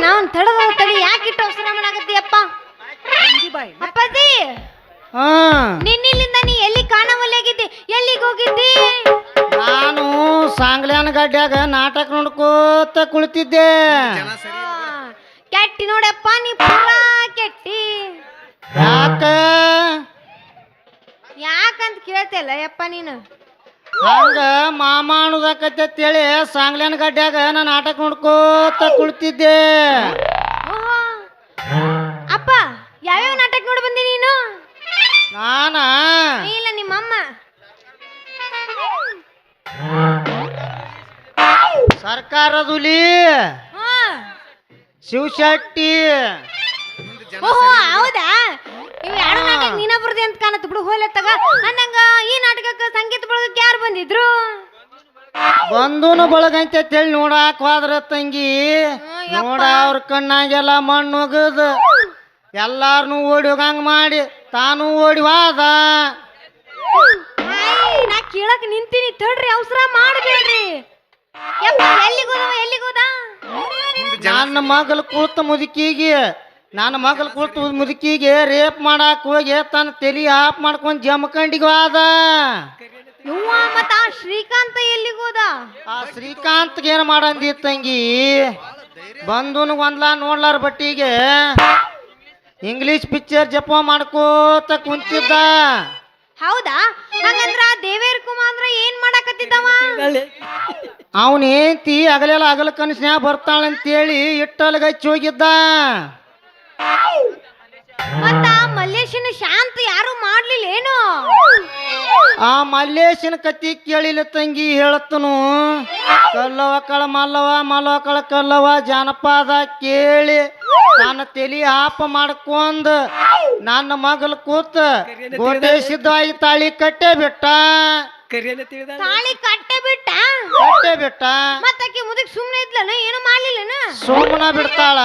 ನಾವ್ ತಡದ ತಡಿ ಯಾಕಿಟ್ಟು ಅವಸರ ಮಾಡಾಕತ್ತೀಯಪ್ಪ ಅಪ್ಪಾಜಿ ನಿನ್ನಿಲ್ಲಿಂದ ನೀ ಎಲ್ಲಿ ಕಾಣವಲ್ಲಾಗಿದ್ದಿ ಎಲ್ಲಿಗೆ ಹೋಗಿದ್ದಿ? ನಾನು ಸಾಂಗ್ಲ್ಯಾನ ಗಡ್ಡ್ಯಾಗ ನಾಟಕ ನೋಡ್ಕೋತ ಕುಳಿತಿದ್ದೆ. ಕೆಟ್ಟಿ ನೋಡಪ್ಪ ನೀ ಪೂರಾ ಕೆಟ್ಟಿ. ಯಾಕಂತ ಕೇಳ್ತಿಲ್ಲ ಯಪ್ಪ ನೀನು. ಹಂಗ ಮಾಮ ಅನ್ನೋದಾಕತ್ತೇಳಿ ಸಾಂಗ್ಲ್ಯಾನ ಗಡ್ಡ್ಯಾಗ ನಾ ನಾಟಕ ನೋಡ್ಕೋತ ಕುಳಿತಿದ್ದೆ. ಅಪ್ಪ ಯಾವ್ಯಾವ ನಾಟಕ ನೋಡಿ ಬಂದಿ ನೀನು? ನಾನ ಇಲ್ಲ ನಿಮ್ಮಮ್ಮ. ಸರ್ಕಾರದುಲಿ ಶಿವಶೆಟ್ಟಿ. ಓಹೋ ಹೌದಾ, ಇವ್ ಯಾರು ನಾಟಕ ನೀನ ಬರ್ದಿ ಅಂತ ಕಾಣತ್ ಬಿಡು. ಹೋಲೆ ತಗ ಅಂದಂಗ ಈ ನಾಟಕಕ್ಕೆ ಸಂಗೀತ ಬಳಗಕ್ಕೆ ಯಾರು ಬಂದಿದ್ರು? ಬಂದೂನು ಬಳಗಂತ ಹೇಳಿ ನೋಡಾಕ್ ಹೋದ್ರ ತಂಗಿ, ನೋಡ ಅವ್ರ ಕಣ್ಣಾಗೆಲ್ಲ ಮಣ್ಣು ಹೋಗದ, ಎಲ್ಲಾರನು ಓಡಿ ಹೋಗಂಗ ಮಾಡಿ ತಾನು ಓಡಿ ಹೋದ. ನಾ ಕೇಳಕ್ ನಿಂತೀನಿ ತಡ್ರಿ, ಅವಸರ ಮಾಡಬೇಡ್ರಿ. ಎಲ್ಲಿಗೋದ? ನನ್ನ ಮಗಳು ಕೂತ ಮುದುಕಿಗೆ ರೇಪ್ ಮಾಡಾಕ್ ಹೋಗಿ ತನ್ನ ತಲಿ ಆಫ್ ಮಾಡ್ಕೊಂಡ್ ಜಮಖಂಡಿಗೆ ಹೋದ. ಮತ್ತ ಆ ಶ್ರೀಕಾಂತ ಎಲ್ಲಿಗೋದ? ಆ ಶ್ರೀಕಾಂತ್ಗೆ ಏನ್ ಮಾಡಂದಿ ತಂಗಿ, ಬಂದೂನು ಒಂದ್ಲಾ ನೋಡ್ಲಾರ ಬಟ್ಟಿಗೆ ಇಂಗ್ಲಿಷ್ ಪಿಕ್ಚರ್ ಜಪ ಮಾಡ್ಕೋತ ಕುಂತಿದ್ದ. ಹೌದಾ, ಹಂಗಂದ್ರ ದೇವೇರ್ ಕುಮಾರ್ ಏನ್ ಮಾಡಾಕತ್ತಿದ್ದವ? ಅವನ ಹೆಂಡತಿ ಅಗಲೆಲ್ಲ ಅಗಲ ಕನಸ್ನ್ಯಾಗ ಬರ್ತಾಳಂತೇಳಿ ಇಟ್ಟಲ್ಗ ಹಚ್ಚಿ ಹೋಗಿದ್ದ. ಮತ್ತ ಮಲ್ಲೇಶನ ಶಾಂತ ಯಾರು ಮಾಡ್ಲಿಲ್ಲ ಏನು? ಆ ಮಲ್ಲೇಶನ ಕತಿ ಕೇಳಿಲ್ಲ ತಂಗಿ, ಹೇಳತ್ತನು. ಕಲ್ಲವ ಕಳ ಮಲ್ಲವ, ಮಲ್ಲವ ಕಳ ಕಲ್ಲವ ಜಾನಪದ ಕೇಳಿ ನನ್ನ ತಲಿ ಹಾಪ ಮಾಡ್ಕೊಂಡ್ ನನ್ನ ಮಗಲ್ ಕೂತ ಗೋಟೆ ಸಿದ್ಧವಾಗಿ ತಾಳಿ ಕಟ್ಟೆ ಬಿಟ್ಟ. ತಾಳಿ ಕಟ್ಟೆ ಬಿಟ್ಟ. ಮತ್ತಕ್ಕೆ ಮುದಕ್ ಸುಮ್ನೆ ಇದ್ಲನ, ಏನು ಮಾಡ್ಲಿಲ್ಲನ? ಸುಮ್ಮನ ಬಿಡ್ತಾಳ.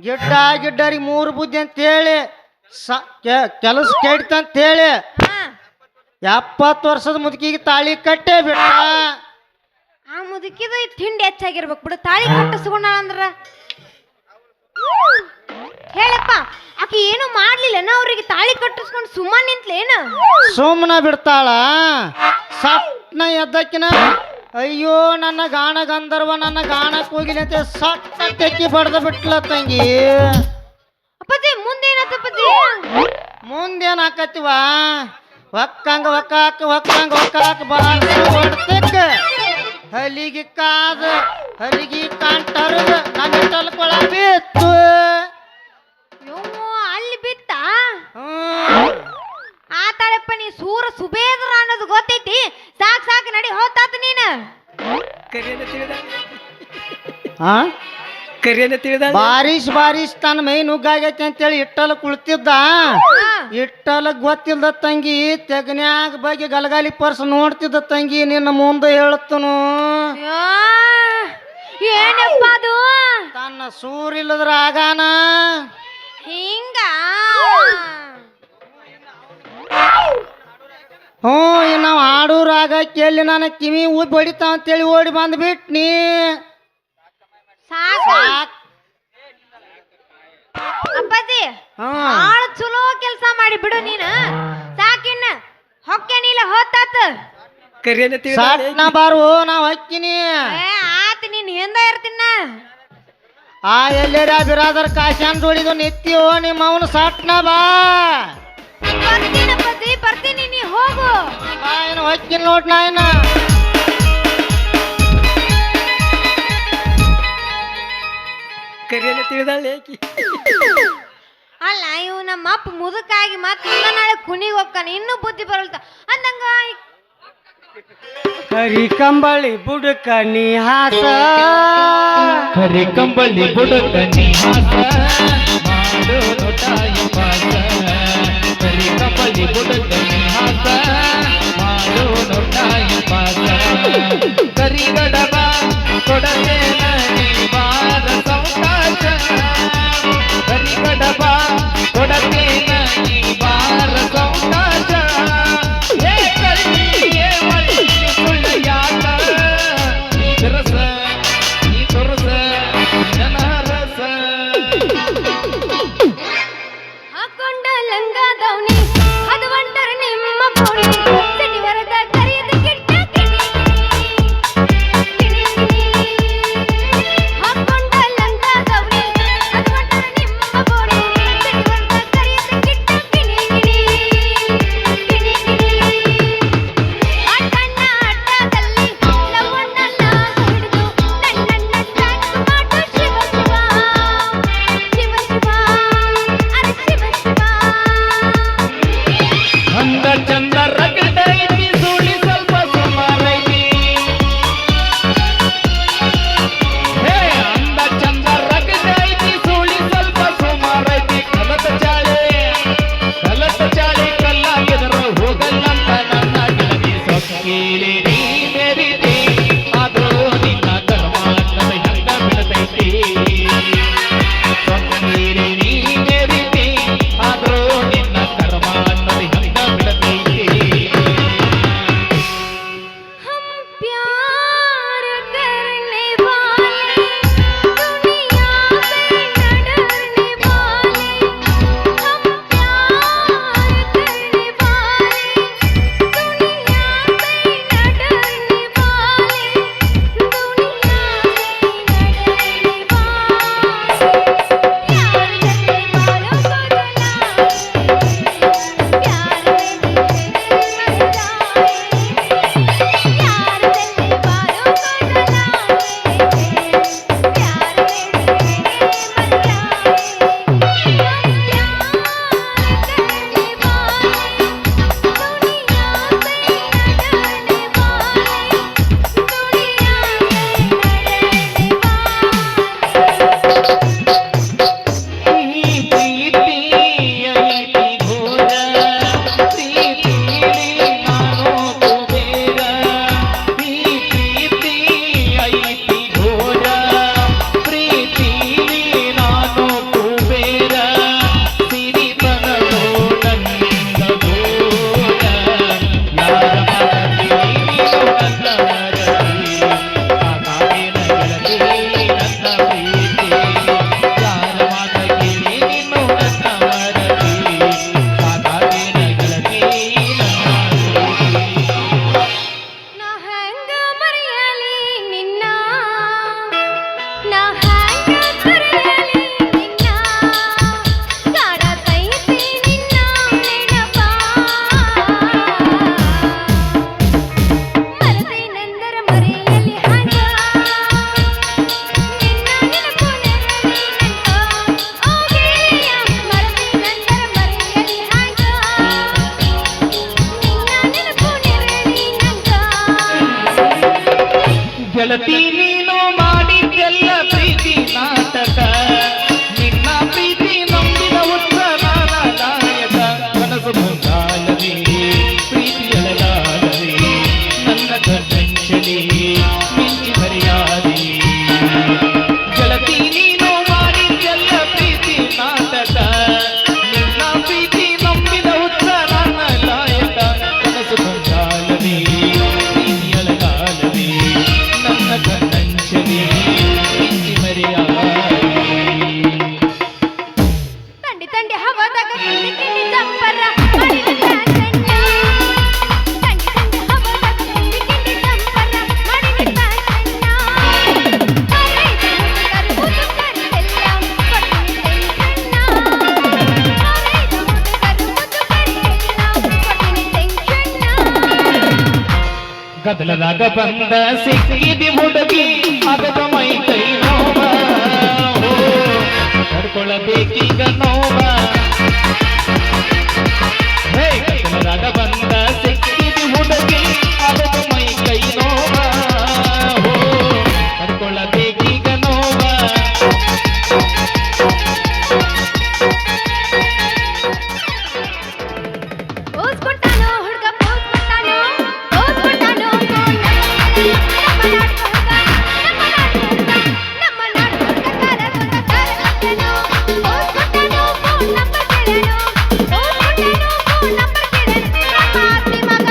ಗಿಡ್ಡರಿಗೆ 3 ಬುದ್ಧಿ ಅಂತೇಳಿ ಕೆಲಸ ಕೆಡ್ತಂತೇಳಿ 70 ವರ್ಷದ ಮುದುಕಿಗೆ ತಾಳಿ ಕಟ್ಟೆ ಬಿಟ್ಟ. ಆ ಮುದುಕಿದ ತಿಂಡಿ ಹೆಚ್ಚಾಗಿರ್ಬೇಕು ಬಿಡು, ತಾಳಿ ಕಟ್ಟಿಸ್ಕೊಂಡ ಅಂದ್ರ. ಹೇಳಪ್ಪ, ಆಕಿ ಏನು ಮಾಡ್ಲಿಲ್ಲನ? ಅವ್ರಿಗೆ ತಾಳಿ ಕಟ್ಟಿಸ್ಕೊಂಡು ಸುಮ್ಮನೆ ನಿಂತ್ಲೇನು? ಸುಮ್ಮನ ಬಿಡ್ತಾಳ. ಸಟ್ನ ಎದ್ದಕ್ಕಿನ ಅಯ್ಯೋ ನನ್ನ ಗಾಣ ಗಂಧರ್ವ ನನ್ನ ಗಾಣಕ್ ಹೋಗಿಲ್ಲ ಅಂತ ಸಟ್ಟ ತೆಕ್ಕಿ ಬಡ್ದ ಬಿಟ್ಲ ತಂಗಿ. ಅಪ್ಪಾಜಿ ಮುಂದೇನತ್ತಪ್ಪಾಜಿ? ಮುಂದೇನ್ ಹಾಕತಿವ, ಒಕ್ಕಂಗ ಒಕ್ಕಾಕ ಬಾರ್ಸ ಹೊಡ್ತಕ್ಕ ಹಲಿಗಿ ಕಾದ ಹಲಿಗಿ ಕಾಂಟರ್ದ ನನ್ನ ಟಲ್ಕೊಳ ಬಿತ್ತು. ಅಲ್ಲಿ ಬಿತ್ತ? ಆತಾಳಪ್ಪ, ನೀ ಸೂರ ಸುಬೇದ್ರ ಅನ್ನೋದು ಗೊತ್ತೈತಿ. ಸಾಕ್ ನಡಿ, ಹೋತಾತ ನೀನು. ಬಾರಿಶ್ ತನ್ನ ಮೈ ನುಗ್ಗಾಗೈತಿ ಅಂತೇಳಿ ಇಟ್ಟಲ ಕುಳಿತಿದ್ದ. ಇಟ್ಟಲ ಗೊತ್ತಿಲ್ದ ತಂಗಿ, ತೆಗನ್ಯಾಗ ಬಗ್ಗೆ ಗಲಗಾಲಿ ಪರ್ಸ್ ನೋಡ್ತಿದ್ದ ತಂಗಿ. ನಿನ್ನ ಮುಂದೆ ಹೇಳತ್ತನು, ಏನಪ್ಪ ಅದು? ತನ್ನ ಸೂರಿಲ್ಲದ್ರ ಆಗಾನ ಹಿಂಗ. ನಾವು ಆಡೂರಾಗ ಕೇಳಿ ನಾನು ಕಿವಿ ಊದ್ ಬಡಿತಾವ ಅಂತೇಳಿ ಓಡಿ ಬಂದ್ಬಿಟ್ನಿ. ಅಪ್ಪಾಜಿ ಭಾಳ ಚಲೋ ಕೆಲಸ ಮಾಡಿ ಬಿಡು ನೀನು. ಸಾಕಿನ್ನ ಹೊಕ್ಕೇನಿಲ್ಲ, ಹೋತಾತ. ಸಾಟ್ನ ಬಾರು, ನಾವ್ ಹಕ್ಕಿನಿ. ಆತ ನೀನ್ ಹಿಂದ ಇರ್ತೀನ. ಎಲ್ಲೇರ ಬಿರಾದರ್ ಕಾಶಾನ್ ಜೋಡಿದು ನಿತ್ಯೋ ನಿಮ್ಮ ಅವನು ಸಾಟ್ನ ಬಾ. ಬರ್ತೀನಿ, ನೀ ಹೋಗು. ಏನು ಹಕ್ಕಿನ ನೋಡ್ ನಾಯನ. ಅಲ್ಲ, ಇವ್ ನಮ್ಮ ಅಪ್ಪ ಮುದುಕಾಗಿ ಮತ್ತ ನಾಳೆ ಕುಣಿಗೆ ಹೋಗ್ತಾನ, ಇನ್ನೂ ಬುದ್ಧಿ ಬರಲ್ತ ಅಂದಂಗ. ಕರಿ ಕಂಬಳಿ ಬುಡಕ ನೀ ಹಾಸ, ಕರಿ ಕಂಬಳಿ ಬುಡಕ ನೀ ಹಾಸ, ಮಾಡು ನೋಟಾಯಿ ಪಾಸ. ಕರಿ ಕಂಬಳಿ ಬುಡಕ ನೀ ಹಾಸ, ಮಾಡು ನೋಟಾಯಿ ಪಾಸ. ಕರಿ ಗಡಬ ಕೊಡತೇನ ನೀ ಬಾರ ಸೌಕಾಶ. ಕರಿ ಗಡಬ ಕೊಡತೇನ ನೀ ಬಾರ ಸೌಕಾಶ. ಕರಿ ಸುಳ್ಳ ಯಾಕ ರಸ ಗೆಳತಿ ನೀನು ಮಾಡಿದ್ದೆಲ್ಲ ಪ್ರೀತಿ ನಾಟಕ ನಿನ್ನ ಪ್ರೀತಿ ನಂಬಿದ ಉತ್ತರ ನಾಯಕ ಮನಸ್ಸು ಬಂಗಾಲವೇ ಪ್ರೀತಿಯೊಳಗಾಲವೇ ನನ್ನ ಕಣ್ಣಂಚಲಿ ಮಿಂಚಿ ಬರೆಯಾದೆ ಗೆಳತಿ ನೀನು ಮಾಡಿದ್ದೆಲ್ಲ ಪ್ರೀತಿ ನಾಟಕ ನಿನ್ನ ಪ್ರೀತಿ ನಂಬಿದ ಉತ್ತರ ನಾಯಕ ಮನಸ್ಸು ಬಂಗಾಲವೇ ಪ್ರೀತಿಯೊಳಗಾಲವೇ ನನ್ನ ಕಣ್ಣಂಚಲಿ ಮಿಂಚಿ ಬರೆಯಾದೆ ತಂಡಿ ತಂಡಿ ಹವಾದಾಗ ಕಿಂಡಿ ಕಿಂಡಿ ಜಂಪರ ಮಾಡಿದ ಫ್ಯಾಷನ್ನ. ತಂಡಿ ತಂಡಿ ಹವಾದಾಗ ಕಿಂಡಿ ಕಿಂಡಿ ಜಂಪರ ಮಾಡಿದ ಫ್ಯಾಷನ್ನ. ಕಾಲೈದ ಮುದುಕರು ಮುದುಕರಿಗೆಲ್ಲ ಕೊಡ್ತೀನಿ ಟೆನ್ಷನ್ನ. ಕಾಲೈದ ಮುದುಕರು ಮುದುಕರಿಗೆಲ್ಲ ಕೊಡ್ತೀನಿ ಟೆನ್ಷನ್ನ. ಗದಲದಾಗ ಬಂದ ಸಿಕ್ಕಿದಿ ಹುಡುಗಿ ಆಗದ ಮೈ ಕೈ ನೋವ ಕರ್ಕೊಳ್ಳಬೇಕೀಗ ನೋವ ಗದಲದಾಗ ಬಂದ ಸಿಕ್ಕಿದಿ ಹುಡುಗಿ ಆಗದ ಮೈ ಕೈ ನೋವ ಕರ್ಕೊಳ್ಳಬೇಕೀಗ ನೋವ ಪೋಸ್ ಕೊಟ್ಟಾನೋ ಹುಡುಗ ಪೋಸ್ ಕೊಟ್ಟಾನೋ ಪೋಸ್ ಕೊಟ್ಟಾನೋ ನಮ್ಮ ನಾಡು ಹುಡುಗ ಕರಗೊಂಡ ಪೋಸ್ ಕೊಟ್ಟಾನೋ ಫೋನ್ ನಂಬರ್ ಕೇಳೇನೋ ಪೋಸ್ ಕೊಟ್ಟಾನೋ ಫೋನ್ ನಂಬರ್ ಕೇಳೇನೋ ನಮ್ಮ ಆಸ್ತಿ ಮಗ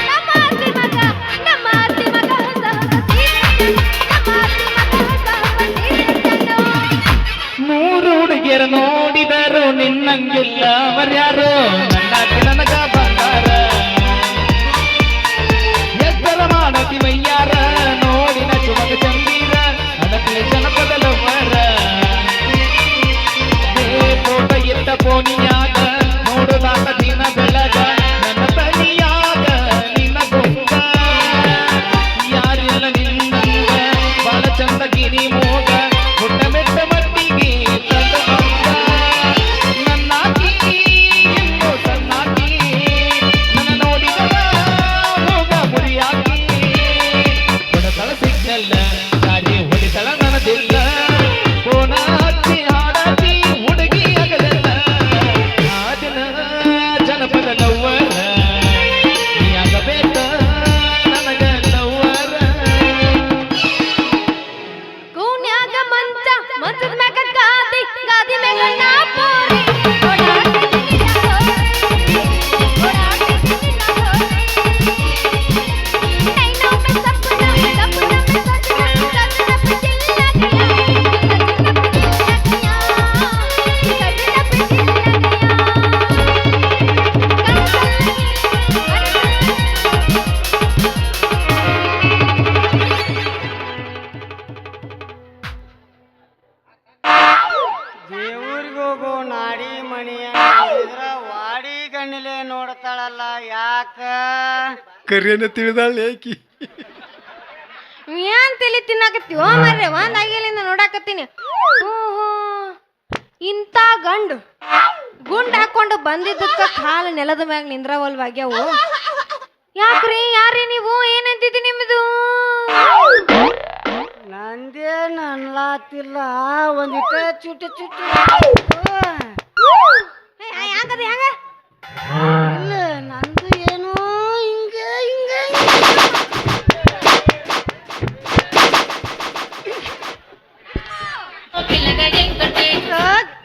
ನಮ್ಮ ಆಸ್ತಿ ಮಗ ಹೊಸ ಹೊಸ ಸೀರೆ ನಮ್ಮ ಆಸ್ತಿ ಮಗ ಹೊಸ ಹೊಸ ಸೀರೆ ನೂರು ಹುಡುಗಿಯರು ನೋಡಿದರು ನಿನ್ನಂಗಿಲ್ಲ ಅವರ್ಯಾರು ನನಗ ಬಂಗಾರ ಎದ್ದರ ಮಾಡತಿ ಮೈಯಾರ ನೋಡಿನ ಚುಮಕ ಚಂದೀರ ಅದಕ್ಕೆ ಜನಪದ ಲವರ ಫೋಟೋ ಇಟ್ಟ ಫೋನಿಯಾಗ ನೋಡುದಾಟ ದಿನ ಬೆಳಗ ನನ್ನ ತನಿಯಾಗ ನಿನ್ನ ಗೊಂಗ ಯಾರಿಲ್ಲ ನಿನ್ನಂಗ ಬಾಳ ಚಂದ ಗಿರಿ ಮೋಗ ಹುಟ್ಟ ಮೆಟ್ಟ ಮಟ್ಟಿಗೆ ತಂದ ಬಂದ ನನ್ನಾಕಿ ಇನ್ನೂ ಸಣ್ಣಾಕಿ ನನ್ನ ನೋಡಿದವ ಹೋಗ ಮುರಿಯಾಕಿ ಹೊಡೆತಳ ಸಿಗ್ನಲ್ಲ ಗಾಡಿ ಹೊಡಿತಳ ನನದಿಲ್ಲ ಫೋನ ಹಚ್ಚಿ ಹಾಡಾಕಿ ಹುಡುಗಿ ಆಗಲಿಲ್ಲ ಆ ದಿನ ಜನಪದ ಲವ್ವರ ನೀಯಾಗಬೇಕ ನನಗ ಲವ್ವರ ಕೂನ್ಯಾಗ ಮಂಚ ಮಂಚದ ಮ್ಯಾಗ ಗಾದಿ ಗಾದಿ ಮ್ಯಾಗ ನಾ ಪೋರಿ ಓಡಾಡ್ತಿದ್ದೀನಿ ನಾ ಹೋರಿ ಓಡಾಡ್ತಿದ್ದೀನಿ ನಾ ಹೋರಿ ನೈನೋ ಮೆ ಸಪನ ಸಪನ ಮೆ ಸಪನ ಸಪನ ಪೆ ಚಿಲ್ಲ ಗಯಾ ಸಪನ ಪೆ ಚಿಲ್ಲ ದೇವ್ರಿಗೆ ಹೋಗೋ ನಾಡಿ ಮಣಿಯ ನೋಡಿದ್ರ ವಾಡಿ ಗಣ್ಣಿಲೆ ನೋಡ್ತಾಳಲ್ಲ ಯಾಕ ಕರಿಯನ್ನ ತಿಳಿದಾಳ ಏಕಿ ಏನ್ ತಲಿ ತಿನ್ನಾಕತ್ತೀವೋ ಮರ್ರೆ ಒಂದ್ ಆಗಿಲಿಂದ ನೋಡಾಕತ್ತೀನಿ ಇಂಥ ಗಂಡು ಗುಂಡ್ ಹಾಕೊಂಡು ಬಂದಿದ್ದಕ್ಕ ಕಾಲು ನೆಲದ ಮ್ಯಾಗ ನಿಂದ್ರವಲ್ವಾಗ್ಯಾವು ಯಾಕ್ರಿ ಯಾರ್ರಿ ನೀವು ಏನಂತಿದ್ದಿ ನಿಮ್ಮದು ನಂದೇನು ಅನ್ಲಾತಿಲ್ಲ ಒಂದಿಟ ಚುಟ್ಟಿ ಚುಟ್ಟಿ ಹ್ಯಾಂಗದ ಹ್ಯಾಂಗ ಇಲ್ಲ ನಂದು ಏನೋ ಹಿಂಗ ಹಿಂಗ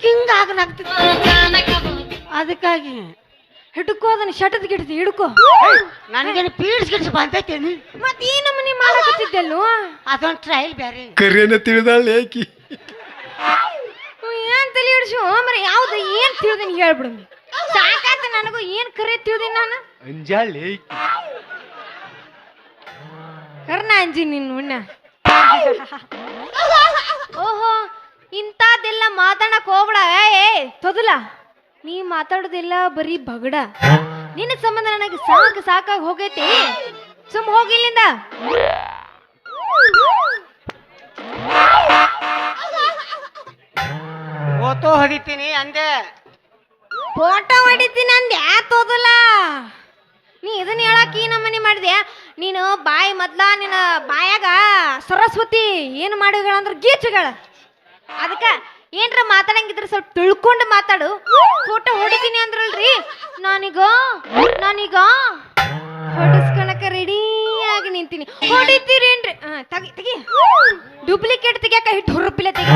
ಹಿಂಗ ಅದಕ್ಕಾಗಿ ಹಿಡ್ಕೋದನ್ನ ಶಟದ್ ಗಿಡದಿ ಹಿಡ್ಕೋ ನನಗೇನು ಪೀಡ್ಸ್ ಗಿಡ್ಸ್ ಬಂದೈತೇನು ಮತ್ ಈ ನಮ್ಮನಿ ಮಾಡಕತ್ತಿದ್ದಲ್ವ ಅದೊಂದು ಟ್ರಯಲ್ ಬೇರೆ ಕರಿಯನ್ನ ತಿಳಿದಾಳ ಏಕಿ ಏನ್ ತಲೆ ಹಿಡ್ಸು ಮರಿ ಯಾವ್ದು ಏನ್ ತಿಳಿದೀನಿ ಹೇಳ್ಬಿಡು ಸಾಕಾತ ನನಗೂ ಏನ್ ಕರೆ ತಿಳಿದೀನಿ ನಾನು ಅಂಜಾಳ ಏಕಿ ಕರ್ನ ಅಂಜಿ ನಿನ್ನ ಉಣ್ಣ ಓಹೋ ಇಂಥದ್ದೆಲ್ಲ ಮಾತಾಡಕ್ ಹೋಗ್ಬೇಡ ಏ ತೊದಲ ನೀ ಮಾತಾಡೋದೆಲ್ಲ ಬರೀ ಬಗಡ ನಿನ್ನ ಸಂಬಂಧ ನನಗೆ ಸಾಕಾಗಿ ಹೋಗೈತಿ ಸುಮ್ ಹೋಗಿಲ್ಲಿಂದ ಫೋಟೋ ಹೊಡಿತೀನಿ ಅಂದೆ ಫೋಟೋ ಹೊಡಿತೀನಿ ಅಂದೆ ತೋದಲ್ಲ ನೀ ಇದನ್ನ ಹೇಳಕ್ ಈ ನಮ್ಮನೆ ಮಾಡಿದೆ ನೀನು ಬಾಯಿ ಮೊದ್ಲ ನಿನ್ನ ಬಾಯಾಗ ಸರಸ್ವತಿ ಏನು ಮಾಡಿಗಳ ಅಂದ್ರೆ ಗೀಚುಗಳ ಅದಕ್ಕ ಏನ್ರ ಮಾತಾಡಂಗಿದ್ರೆ ಸ್ವಲ್ಪ ತಿಳ್ಕೊಂಡು ಮಾತಾಡು. ಫೋಟೋ ಹೊಡಿತೀನಿ ಅಂದ್ರಲ್ರಿ, ನಾನೀಗ ಹೊಡಿಸ್ಕೊಳಕ ರೆಡಿ ಆಗಿ ನಿಂತೀನಿ. ಹೊಡಿತೀರೇನ್ರಿ? ತಗಿ ತೆಗಿ, ಡೂಪ್ಲಿಕೇಟ್ ತೆಗಿಯಾಕ ಹಿಟ್ಟು ಹುರುಪಿಲ್ಲ ತೆಗಿ.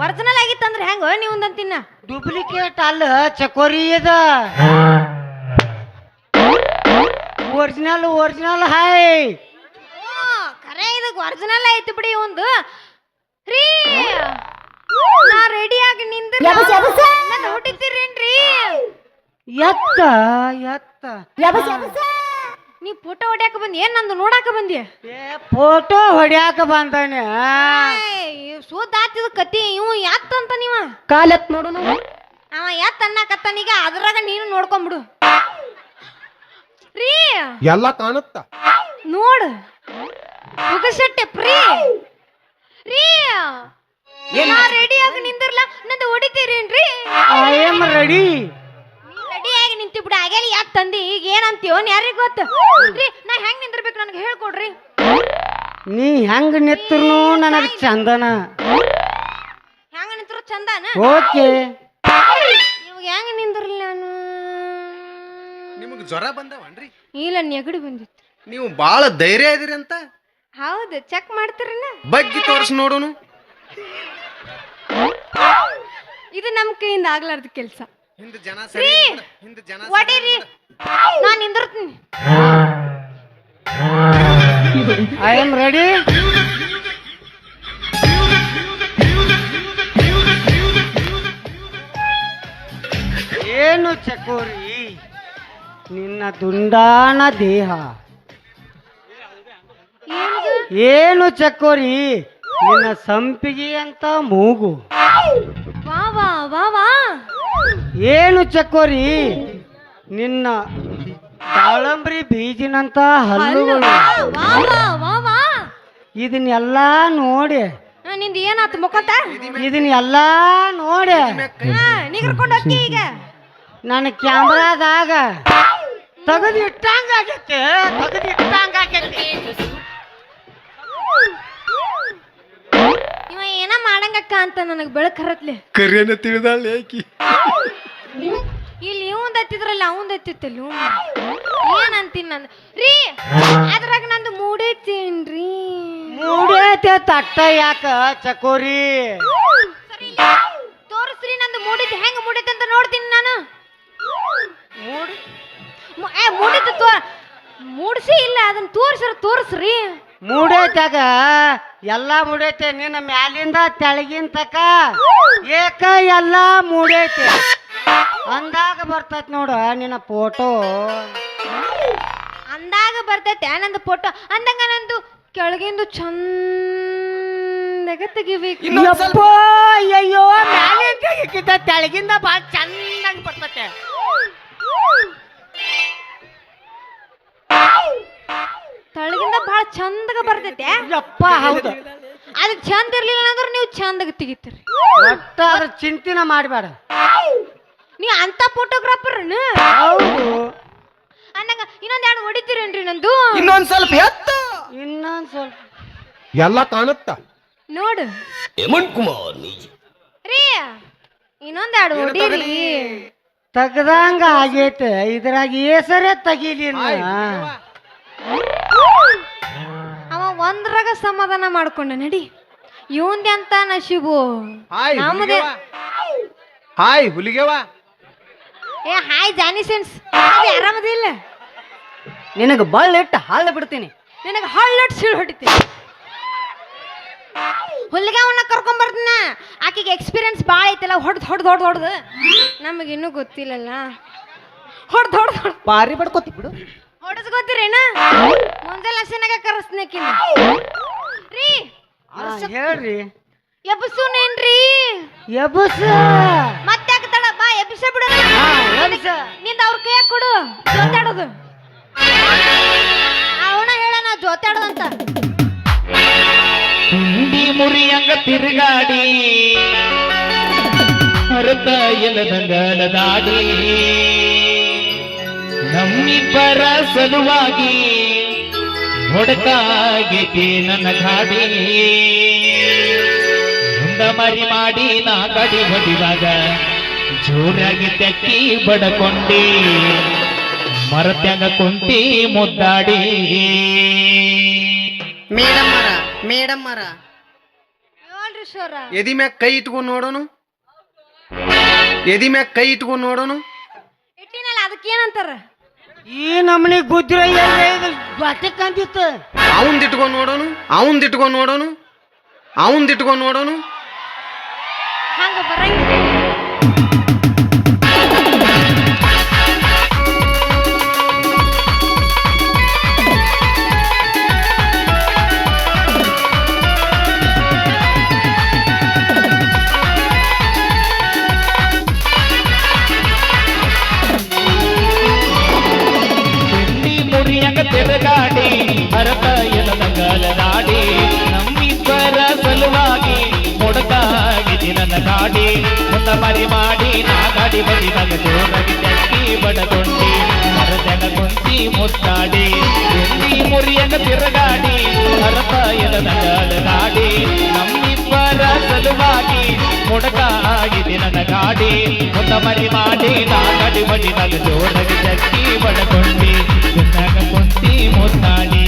ಒರಿಜಿನಲ್ ಆಗಿತ್ತಂದ್ರೆ ಹೆಂಗ ನೀವು ಅಂತಿನ್ನ? ಡೂಪ್ಲಿಕೇಟ್ ಅಲ್ಲ ಚಕೋರಿ ಅದ, ಒರಿಜಿನಲ್ ಹಾಯ್. ಖರೆ ಇದಕ್ಕೆ ಒರಿಜಿನಲ್ ಐತಿ ಬಿಡಿ ಒಂದು. ರೀ ನಾ ರೆಡಿ ಆಗಿ ನಿಂದ ಹೊಡಿತೀರೇನ್ರಿ? ಎತ್ತ ನೀ ಫೋಟೋ ಹೊಡ್ಯಾಕ ಬಂದಿ ಏನ್ ನಂದು ನೋಡಾಕ ಬಂದಿ? ಫೋಟೋ ಹೊಡ್ಯಾಕ ಬಂದಾನೆ. ಸೋದಾತಿದ ಕತಿ. ಇವ್ ಯಾತ್ತಂತ ನೀವ ಕಾಲೆತ್ ನೋಡು. ಅವ ಯಾತ್ ಅನ್ನಕತ್ತಾನೀಗ, ಅದ್ರಾಗ ನೀನು ನೋಡ್ಕೊಂಬಿಡು. ರೀ ಎಲ್ಲ ಕಾಣುತ್ತ ನೋಡು ಮುಗಸಟ್ಟೆ ಪ್ರೀ. ರೀ ನಾ ರೆಡಿ ಆಗಿ ನಿಂದಿರ್ಲ ನಂದು ಹೊಡಿತೀರೇನ್ರಿ? I am ready. ರೆಡಿ ಆಗಿ ನಿಂತಿ ಬಿಡ. ಆಗೇಲಿ ಯಾಕೆ ತಂದಿ? ಈಗ ಏನಂತೀವೋ ಯಾರಿಗ ಗೊತ್ತ? ರೀ ನಾ ಹೆಂಗ್ ನಿಂದಿರ್ಬೇಕು ನನಗೆ ಹೇಳ್ಕೊಡ್ರಿ. ನೀ ಹೆಂಗ್ ನಿಂತ್ರು ನನಗೆ ಚಂದನ. ಹೆಂಗ ನಿಂತ್ರು ಚಂದನ? ಓಕೆ. ಇವಾಗ ಹೆಂಗ ನಿಂದಿರ್ಲಿ ನಾನು? ನಿಮಗೆ ಜ್ವರ ಬಂದವನ್ರಿ? ಇಲ್ಲ ನೆಗಡಿ ಬಂದಿತ್ತು. ನೀವು ಬಾಳ ಧೈರ್ಯ ಇದೀರಿ ಅಂತ. ಹೌದು, ಚೆಕ್ ಮಾಡ್ತೀರನ? ಬಗ್ಗಿ ತೋರಿಸಿ ನೋಡೋನು. ಇದು ನಮ್ಮ ಕೈಯಿಂದ ಆಗ್ಲಾರ್ದ ಕೆಲಸ. ಹಿಂದೆ ಜನ ಸರಿ, ಹಿಂದೆ ಜನ ಹೊಡೀರಿ, ನಾನು ನಿಂದಿರ್ತೀನಿ. I am ready. ಏನು ಚಕೋರಿ ನಿನ್ನ ದುಂಡಾನ ದೇಹ? ಏನು ಚಕೋರಿ ನಿನ್ನ ಸಂಪಿಗೆ ಅಂತ ಮೂಗು? ವಾ ವಾ ವಾ ವಾ. ಏನು ಚಕೋರಿ ನಿನ್ನ ದಾಳಂಬ್ರಿ ಬೀಜಿನಂತ ಹಲ್ಲುಗಳು? ವಾ ವಾ ವಾ ವಾ. ಇದನ್ನೆಲ್ಲ ನೋಡಿ ನಿಂದ ಏನಾತು ಮುಖತ? ಇದನ್ನೆಲ್ಲ ನೋಡಿ ನಿಗರ್ಕೊಂಡು ಹೋಗಿ ಈಗ ನನ್ನ ಕ್ಯಾಮ್ರಾದಾಗ ತೆಗೆದು ಇಟ್ಟಂಗಾಗೈತೆ. ಇವ ಏನ ಮಾಡಂಗಕ್ಕ ಅಂತ ನನಗೆ ಬೆಳಕ್ ಹರತ್ಲೆ. ಕರಿಯನ್ನ ತಿಳಿದಾಳ ಏಕಿ. ಇಲ್ಲಿ ಇವಂದ ಹತ್ತಿದ್ರಲ್ಲ ಅವಂದ ಹತ್ತಿತ್ತಲ್ಲ. ಏನಂತೀನಿ ನಂದು? ರೀ ಅದ್ರಾಗ ನಂದು ಮೂಡೈತೇನ್ರಿ? ಮೂಡೈತೆ ತಟ್ಟ ಯಾಕ ಚಕೋರಿ? ತೋರಿಸ್ರಿ ನಂದು ಮೂಡಿದ್ದು ಹೆಂಗ ಮೂಡೈತೆ ಅಂತ ನೋಡ್ತೀನಿ ನಾನು. ಮೂಡಿದ್ದು ಮೂಡ್ಸಿ ಇಲ್ಲ, ಅದನ್ನ ತೋರಿಸ್ರಿ. ಮೂಡೈತಾಗ ಎಲ್ಲ ಮೂಡೈತೆ. ನಿನ್ನ ಮ್ಯಾಲಿಂದ ತೆಳಗಿನ ತಕ ಏಕ ಎಲ್ಲ ಮೂಡೈತೆ. ಅಂದಾಗ ಬರ್ತೈತಿ ನೋಡು ನಿನ್ನ ಫೋಟೋ. ಅಂದಾಗ ಬರ್ತೈತೆ ನಂದು ಫೋಟೋ. ಅಂದಂಗ ನಂದು ಕೆಳಗಿಂದು ಚಂದಾಗ ತೆಗಿಬೇಕು. ಅಯ್ಯೋ ಮ್ಯಾಲಿಂದ ತೆಳಗಿಂದ ಭಾಳ ಚೆನ್ನಾಗಿ ಬರ್ತೈತೆ. ತಳಗಿಂದ ಬಹಳ ಚಂದಗ ಬರ್ತೈತೆ. ಯಪ್ಪ ಹೌದು. ಅದು ಚಂದ ಇರ್ಲಿಲ್ಲ ಅಂದ್ರೆ ನೀವು ಚಂದಗ ತೆಗಿತೀರಿ. ಒಟ್ಟ ಅದ್ರ ಚಿಂತಿನ ಮಾಡಬೇಡ. ನೀ ಅಂತ ಫೋಟೋಗ್ರಾಫರ್? ಹೌದು. ಅಂದಂಗ ಇನ್ನೊಂದ್ ಎರಡು ಹೊಡಿತೀರೇನ್ರಿ ನಂದು? ಇನ್ನೊಂದ್ ಸ್ವಲ್ಪ ಎತ್ತು. ಇನ್ನೊಂದ್ ಸ್ವಲ್ಪ ಎಲ್ಲ ಕಾಣುತ್ತ ನೋಡು. ರೀ ಇನ್ನೊಂದ್ ಎರಡು ಹೊಡೀರಿ. ತೆಗ್ದಂಗ ಆಗೈತೆ. ಇದ್ರಾಗ ಏಸರೇ ತೆಗೀಲಿ. ಅವ ಒಂದ್ರಾಗ ಸಮಾಧಾನ ಮಾಡ್ಕೊಂಡ ನಡಿ. ಇವಂದೆ ಅಂತ ನಶಿಬು ನಮ್ಮದೇ. ಹಾಯ್ ಹುಲಿಗೆವ. ಹಾಯ್ ಜಾನಿ ಸೆನ್ಸ್. ಆರಾಮದಿಲ್ಲ? ನಿನಗೆ ಬಳ್ಳಿಟ್ಟು ಹಾಳು ಬಿಡ್ತೀನಿ. ನಿನಗೆ ಹಳ್ಳಟ್ಟು ಸೀಳು ಹೊಡಿತೀನಿ. ಹುಲ್ಲಿಗವನ್ನ ಕರ್ಕೊಂಡ್ ಬರ್ತೀನ. ಆಕೆಗೆ ಎಕ್ಸ್ಪೀರಿಯನ್ಸ್ ಭಾಳ ಐತಲ್ಲ. ಹೊಡ್ದು ನಮಗೆ ಇನ್ನೂ ಗೊತ್ತಿಲ್ಲಲ್ಲ. ಹೊಡ್ದು ಬಾರಿ ಬಡ್ಕೋತಿ ಬಿಡು. ಹೊಡೆಸ್ಕೋತೀರೇನ? ಮುಂಜಾನೆ ಹಸಿನಾಗ ಕರೆಸ್ನೇಕಿನ ರೀ. ಹೇಳ್ರಿ. ಎಬ್ಸುನೇನ್ರಿ? ಎಬ್ಬಸ ಮತ್ತೆ ಆಗ್ತಾಳ ಬಾ ಎಬ್ಸ ಬಿಡು. ನಿಂದ ಅವ್ರ ಕೈ ಕೊಡು ಜೋತಾಡೋದು. ಅವನ ಹೇಳಣ ಜೋತಾಡೋದಂತ. ಮುರಿಯಂಗ ತಿರುಗಾಡಿ ಹೊರತ ಎಲದಂಗಲದಾಡಿ ನಮ್ಮಿಬ್ಬರ ಸಲುವಾಗಿ ಹೊಡಕಾಗೈತಿ ನನ್ನ ಗಾಡಿ ಮುಂದ ಮರಿ ಮಾಡಿ ನಾ ಗಾಡಿ ಹೊಡಿವಾಗ ಜೋರಾಗಿ ತೆಕ್ಕಿ ಬಡಕೊಂಡಿ ಮರತ್ಯಾಗ ಕುಂತಿ ಮುದ್ದಾಡಿ ಮೇಡಮ್ಮರ ಹೇಳ್ರಿ ಸರ ಎದಿ ಮ್ಯಾಗ ಕೈ ಇಟ್ಕೊಂಡ್ ನೋಡೋನು ಎದಿ ಮ್ಯಾಗ ಕೈ ಇಟ್ಕೊಂಡ್ ನೋಡೋನು ಇಟ್ಟಿನಲ್ಲ ಅದಕ್ಕೆ ಏನಂತಾರ ಈ ನಮ್ಮನಿ ಗುದ್ರ ಬಾಟಕ್ ಅಂದಿತ್ತು ಅವಂದ್ ಇಟ್ಕೊಂಡ್ ನೋಡೋನು ಅವಂದ್ ಇಟ್ಕೊಂಡ್ ನೋಡೋನು ಅವಂದ್ ಇಟ್ಕೊಂಡ್ ನೋಡೋನು ಹಂಗ ಬರಂಗಿಲ್ಲ ತಿರುಗಾಡಿ ಹರಪ ಎಲದಂಗಲದಾಡಿ ನಮ್ಮಿಬ್ಬರ ಸಲುವಾಗಿ ಮೊಡಕಾಗಿದೆ ನನ್ನ ಗಾಡಿ ಮುಂದ ಮರಿ ಮಾಡಿ ನಾ ಗಾಡಿ ಬಡಿದಾಗ ಜೋರಾಗಿ ತೆಕ್ಕಿ ಬಡಕೊಂಡಿ ಮರದಾಗ ಕುಂತಿ ಮುತ್ತಾಡಿ ಎಲ್ಲಿ ಮುರಿಯಂಗ ತಿರುಗಾಡಿ ಹರಪ ಎಲದಂಗಲದಾಡಿ ನಮ್ಮಿಬ್ಬರ ಸಲುವಾಗಿ ಮೊಡಕಾಗಿದೆ ನನ್ನ ಗಾಡಿ ಮುಂದ ಮರಿ ಮಾಡಿ ನಾ ಗಾಡಿ ಬಡಿದಾಗ ಜೋರಾಗಿ ತೆಕ್ಕಿ ಬಡಕೊಂಡಿ ಕುಂತಿ ಮುತ್ತಾಡಿ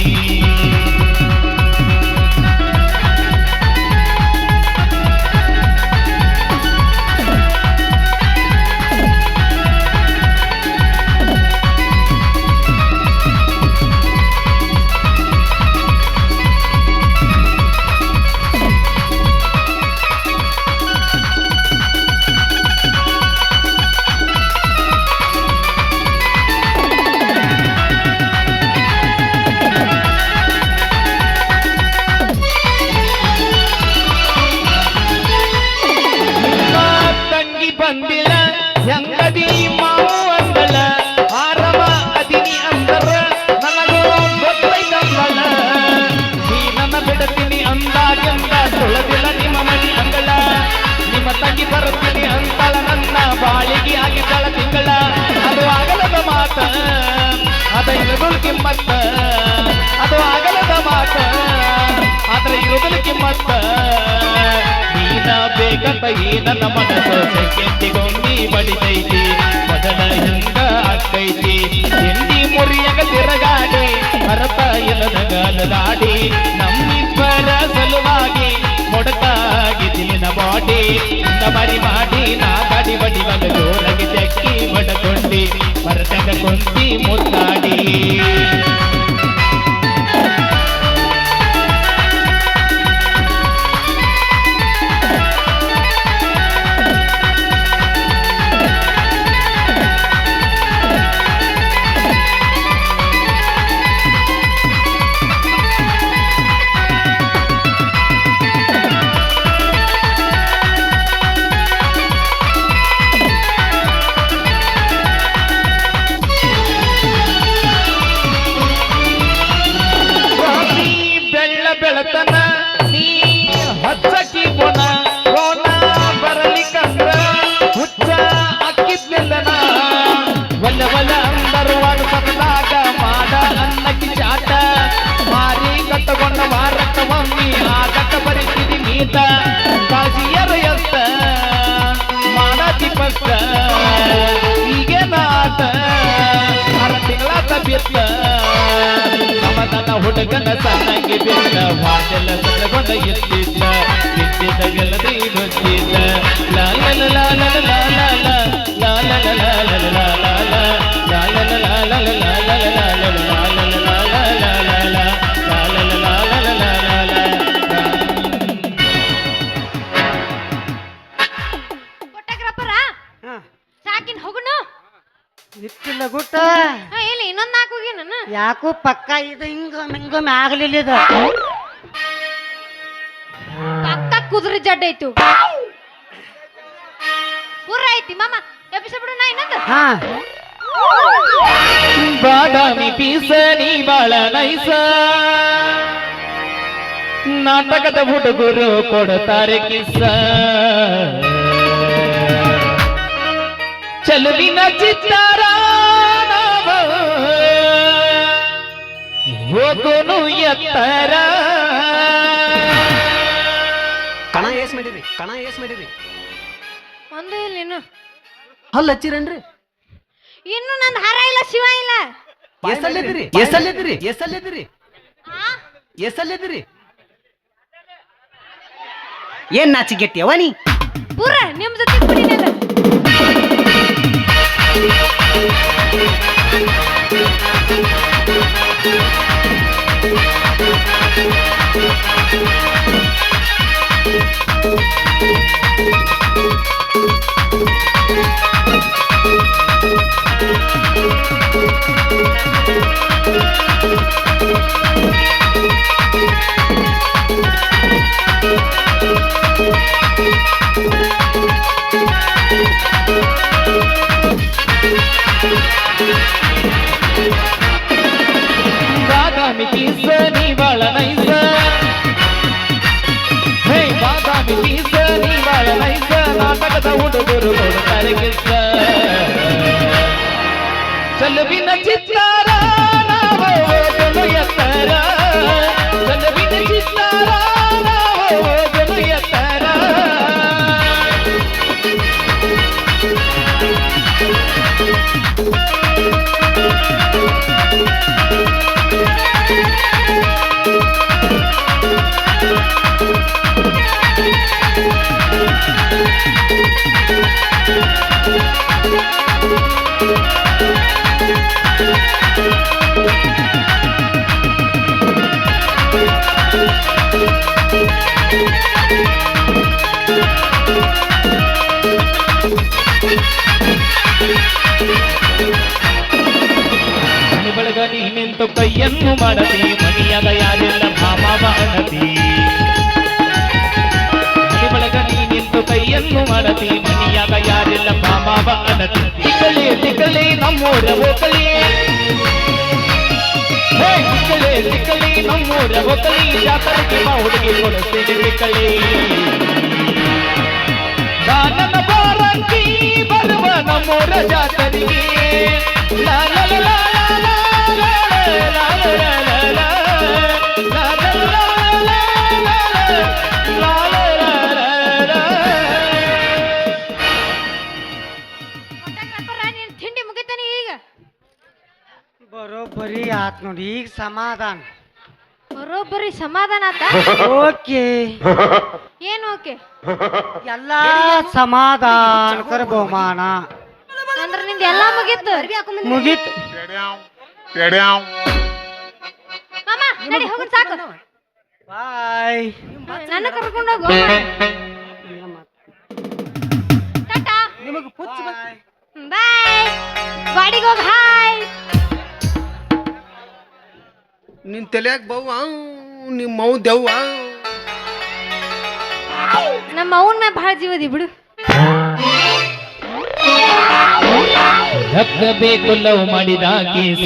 ಬಂದಿಲ್ಲ ಹೆಂಗದಿ ಮಾವು ಅಂದಳ ಆರವ ಅದಿನಿ ಅಂದರ ನನಗೂ ಗೊತ್ತೈತಂದಳ ನೀ ನನ್ನ ಬಿಡತೀನಿ ಅಂದಾಗೆಂದ ತೊಳೆದಿಲ್ಲ ನಿಮ್ಮ ಮನಿ ಅಂಗಳ ನಿಮ್ಮ ತಂಗಿ ಬರುತ್ತೀನಿ ಅಂತಳ ನನ್ನ ಬಾಳಿಗೆ ಆಗಿದ್ದಳ ತಿಂಗಳ ಅದು ಆಗಲದ ಮಾತ ಅದ ಇರುದಲ್ ಕಿಮ್ಮತ್ತ ಅದು ಆಗಲದ ಮಾತ ಆದ್ರೆ ಇರುದಲ್ ಕಿಮ್ಮತ್ತ ನೀನ ಬೇಕಂತ ಈ ನನ್ನ ಮನಸ್ಸು ಸೆಕೆಂಡಿಗೊಮ್ಮಿ ಬಡಿತೈತಿ ಮೊದಲ ಹಿಂಗ ಅಕ್ಕೈತಿ ಎಂಡಿ ಮುರಿಯಗ ತಿರಗಾಡಿ ಹರಪ ಎಲದಗಲದಾಡಿ ನಮ್ಮಿಬ್ಬರ ಸಲುವಾಗಿ ಮೊಡಕಾಗಿ ದಿಲಿನ ಬಾಡಿ ಇಂದ ಮರಿ ಮಾಡಿ ನಾ ಗಾಡಿ ಬಡಿವಾಗ ಜೋರಾಗಿ ತೆಕ್ಕಿ ಬಡಕೊಂಡಿ ಮರತಗ ಕೊಂತಿ ಮುತ್ತಾಡಿ ಬೆಳತನ ನೀ ಹಚ್ಚಕಿ ಕೊನ ರೋಣ ಬರಲಿಕ್ಕಂದ್ರ ಹುಚ್ಚ ಅಕ್ಕಿದ್ನೆಲ್ಲನ ಒಲ್ಲ ಒಲ್ಲ ಅಂದರು ಸತದಾಗ ಮಾಡ ಅನ್ನಕ್ಕಿ ಚಾಟ ಮಾರಿ ಕಟ್ಟಕೊಂಡ ವಾರಕ್ಕ ಒಮ್ಮಿ ಆಗಕ್ಕ ಬರಿತೀನಿ ನೀತ ಕಾಳಜಿಯರ ಎತ್ತ ಮಾಡತಿ ಪಸ್ತ ಹೀಗೆ ನಾಟ 6 ತಿಂಗಳ ಬಿತ್ತ ನನ್ನ ಹುಡುಗನ ಸಣ್ಣಗೆ ಬಿದ್ದ ವಾಟೆಲ್ಲ ಸಣ್ಣಗೊಂಡ ಎತ್ತಿದ್ದ ಬಿದ್ದಿದ್ದಗೆಲ್ಲದೆ ಗೊತ್ತಿದ್ದ ಲಾಲ ಲಾಲ ಲಾಲ ಲಾಲ ಲಾಲ ಲಾಲ ಕೊಟ್ಟಗ್ರಪ್ಪರ ಸಾಕಿನ್ ಹೋಗುಣ ನಿತ್ತಿಲ್ಲ ಗುಟ್ಟ ಇಲ್ಲ ಇನ್ನೊಂದ್ 4 ಹೋಗಿ ನಾನು ಯಾಕೋ ಪಕ್ಕ ಇದು ಹಿಂಗೊಮ್ಮೆ ಆಗ್ಲಿಲ್ಲ ಇದು ಪಕ್ಕ ಕುದುರೆ ಜಡ್ಡ ಐತು ಪೂರ ಐತಿ ಮಾಮ ಎಪಿಸೋಡ್ ಬಿಡು ನಾ ಇನ್ನೊಂದು ಹಾ ಬಾದಾಮಿ ಪೀಸ ನೀ ಬಾಳ ನೈಸ ನಾಟಕದ ಹುಡುಗರು ಕೊಡ್ತಾರೆ ಕಿಸ್ಸ ಚೆಲುವಿನ ಚಿತ್ತಾರ ಹೋಗೋನು ಎತ್ತರ ಕಣ ಏಸ್ ಮಾಡಿರಿ ಕಣ ಏಸ್ ಮಾಡಿರಿ ಒಂದು ಇಲ್ಲ ಇನ್ನು ಹಲ್ ಹಚ್ಚಿರೇನ್ರಿ ಇನ್ನು ನಂದು ಹಾರ ಇಲ್ಲ ಶಿವ ಇಲ್ಲ ಎಸಲ್ಲಿದ್ರಿ ಎಸಲ್ಲಿದ್ರಿ ಎಸಲ್ಲಿದ್ರಿ ಎಸಲ್ಲಿದ್ರಿ ಏನ್ ನಾಚಿಗೆಟ್ಟಿಯವ ನೀ ಪೂರ ನಿಮ್ ಜೊತೆ ಕುಡಿನಲ್ಲ ಬಾದಾಮಿ ಪೀಸ ನೀ ಬಾಳ ನೈಸ ಹೇ ಬಾದಾಮಿ ಪೀಸ ನೀ ಬಾಳ ನೈಸ ನಾಟಕದ ಹುಡುಗರು ಕೊಡ್ತಾರೆ ಕಿಸ್ಸ ಚಲುವಿನ ಚಿತ್ತಾರ ನಾವು ಓದಲು ಎತ್ತರ ಚಲುವಿನ ಚಿತ್ತಾರ ನಾವು ಓದಲು ಎತ್ತರ ಮನೆ ಬಳಗ ನೀ ನಿಂತು ಕೈಯನ್ನು ಮಾಡತಿ ಮನೆಯಾಗ ಯಾರೆಲ್ಲ ಭಾವ ಅಣತಿ ಮನೆ ಬಳಗ ನೀ ನಿಂತು ಕೈಯನ್ನು ಮಾಡತಿ ಮನೆಯಾಗ ಯಾರೆಲ್ಲ ಭಾವ ಅಣತಿ ತಿಕ್ಕಲಿ ತಿಕ್ಕಲಿ ನಮ್ಮೂರ ಹೋಗಲಿ ತಿಕ್ಕಲಿ ತಿಕ್ಕಲಿ ನಮ್ಮೂರ ಹೋಗಲಿ ಜಾತರಕ್ಕೆ ಬಾ ಹುಡುಗಿ ಕೊಡುತ್ತೇನೆ ತಿಕ್ಕಲಿ ನನ್ನ ಬಾರಂಗಿ ಬರುವ ನಮ್ಮೂರ ಜಾತರಿಗೆ ಲಾ ಲಾ ಲಾ ಲಾ ಲಾ ಲಾ ಲಾ ಲಾ ಲಾ ಲಾ ಲಾ ಲಾ ಲಾ ಲಾ. ನೀನ್ ತಿಂಡಿ ಮುಗಿತಾನೆ ಈಗ ಬರೋಬ್ಬರಿ ಆತ್ ನೋಡಿ ಈಗ ಸಮಾಧಾನ ಬರೋಬ್ಬರಿ ಸಮಾಧಾನ ಆತ ಓಕೆ ಏನು ಓಕೆ ಎಲ್ಲಾ ಸಮಾಧಾನ ಕರ ಬಹುಮಾನ ಅಂದ್ರ ನಿಂದ ಎಲ್ಲಾ ಮುಗೀತು ಮುಗೀತು ಮಾಮ ನಡಿ ಹೋಗೋಣ ಸಾಕು ಬಾಯ್ ನನ್ನ ಕರ್ಕೊಂಡು ಹೋಗು ಟಾಟಾ ನಿಮಗೆ ಪುಚ್ಚ ಬಾಯ್ ಗಾಡಿಗೆ ಹೋಗಿ ಹಾಯ್ ನಿನ್ ತಲೆಯಾಗ ಬವ್ವ ನಿಮ್ಮ ಮೌ ದೆವ್ವ ನಮ್ಮ ಅವನ ಮೇಲೆ ಬಹಳ ಜೀವದಿ ಬಿಡು ಬೇಕು ಲವ್ ಮಾಡಿದಾಕಿ